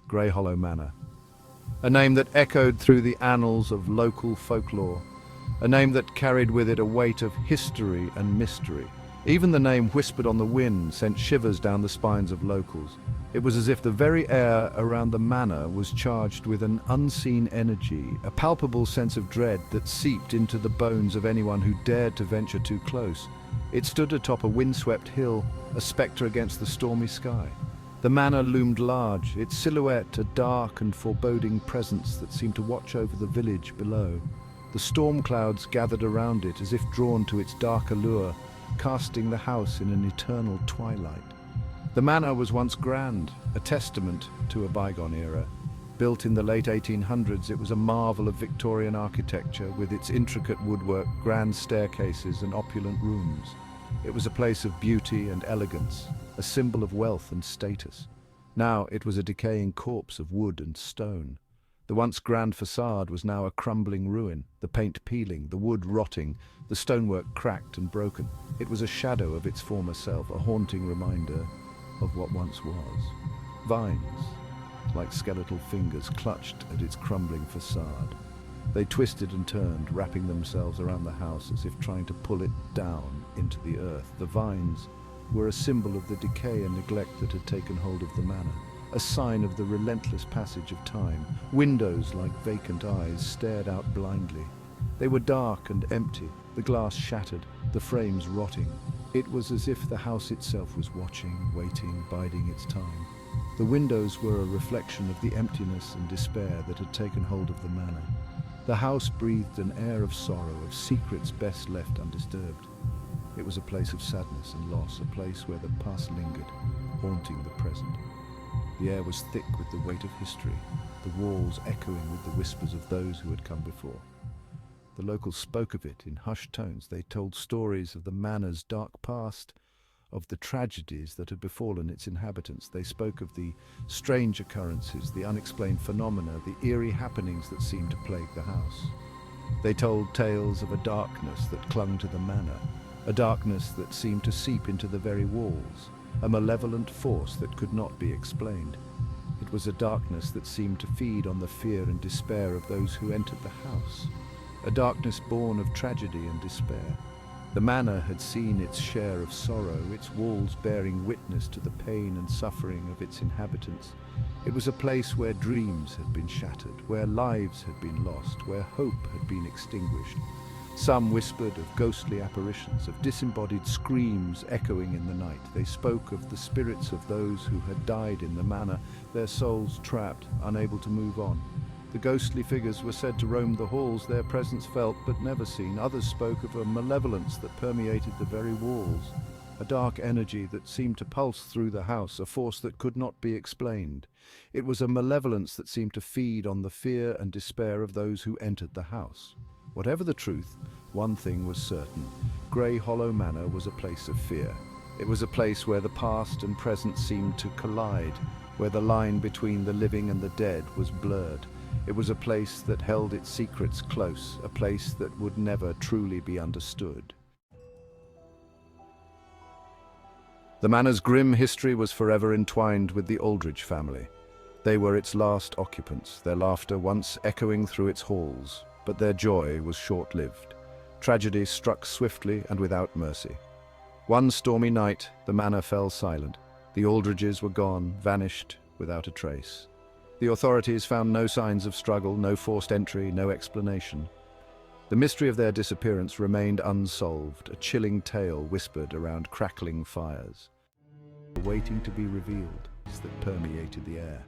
Grey Hollow Manor. A name that echoed through the annals of local folklore. A name that carried with it a weight of history and mystery. Even the name whispered on the wind sent shivers down the spines of locals. It was as if the very air around the manor was charged with an unseen energy, a palpable sense of dread that seeped into the bones of anyone who dared to venture too close. It stood atop a windswept hill, a spectre against the stormy sky. The manor loomed large, its silhouette a dark and foreboding presence that seemed to watch over the village below. The storm clouds gathered around it as if drawn to its dark allure, casting the house in an eternal twilight. The manor was once grand, a testament to a bygone era. Built in the late 1800s, it was a marvel of Victorian architecture with its intricate woodwork, grand staircases and opulent rooms. It was a place of beauty and elegance, a symbol of wealth and status. Now it was a decaying corpse of wood and stone. The once grand facade was now a crumbling ruin, the paint peeling, the wood rotting, the stonework cracked and broken. It was a shadow of its former self, a haunting reminder of what once was. Vines, like skeletal fingers, clutched at its crumbling facade. They twisted and turned, wrapping themselves around the house as if trying to pull it down into the earth. The vines were a symbol of the decay and neglect that had taken hold of the manor, a sign of the relentless passage of time. Windows, like vacant eyes, stared out blindly. They were dark and empty, the glass shattered, the frames rotting. It was as if the house itself was watching, waiting, biding its time. The windows were a reflection of the emptiness and despair that had taken hold of the manor. The house breathed an air of sorrow, of secrets best left undisturbed. It was a place of sadness and loss, a place where the past lingered, haunting the present. The air was thick with the weight of history, the walls echoing with the whispers of those who had come before. The locals spoke of it in hushed tones. They told stories of the manor's dark past, of the tragedies that had befallen its inhabitants. They spoke of the strange occurrences, the unexplained phenomena, the eerie happenings that seemed to plague the house. They told tales of a darkness that clung to the manor, a darkness that seemed to seep into the very walls, a malevolent force that could not be explained. It was a darkness that seemed to feed on the fear and despair of those who entered the house, a darkness born of tragedy and despair. The manor had seen its share of sorrow, its walls bearing witness to the pain and suffering of its inhabitants. It was a place where dreams had been shattered, where lives had been lost, where hope had been extinguished. Some whispered of ghostly apparitions, of disembodied screams echoing in the night. They spoke of the spirits of those who had died in the manor, their souls trapped, unable to move on. The ghostly figures were said to roam the halls, their presence felt but never seen. Others spoke of a malevolence that permeated the very walls, a dark energy that seemed to pulse through the house, a force that could not be explained. It was a malevolence that seemed to feed on the fear and despair of those who entered the house. Whatever the truth, one thing was certain. Grey Hollow Manor was a place of fear. It was a place where the past and present seemed to collide, where the line between the living and the dead was blurred. It was a place that held its secrets close, a place that would never truly be understood. The manor's grim history was forever entwined with the Aldridge family. They were its last occupants, their laughter once echoing through its halls, but their joy was short-lived. Tragedy struck swiftly and without mercy. One stormy night, the manor fell silent. The Aldridges were gone, vanished without a trace. The authorities found no signs of struggle, no forced entry, no explanation. The mystery of their disappearance remained unsolved, a chilling tale whispered around crackling fires, waiting to be revealed, that permeated the air.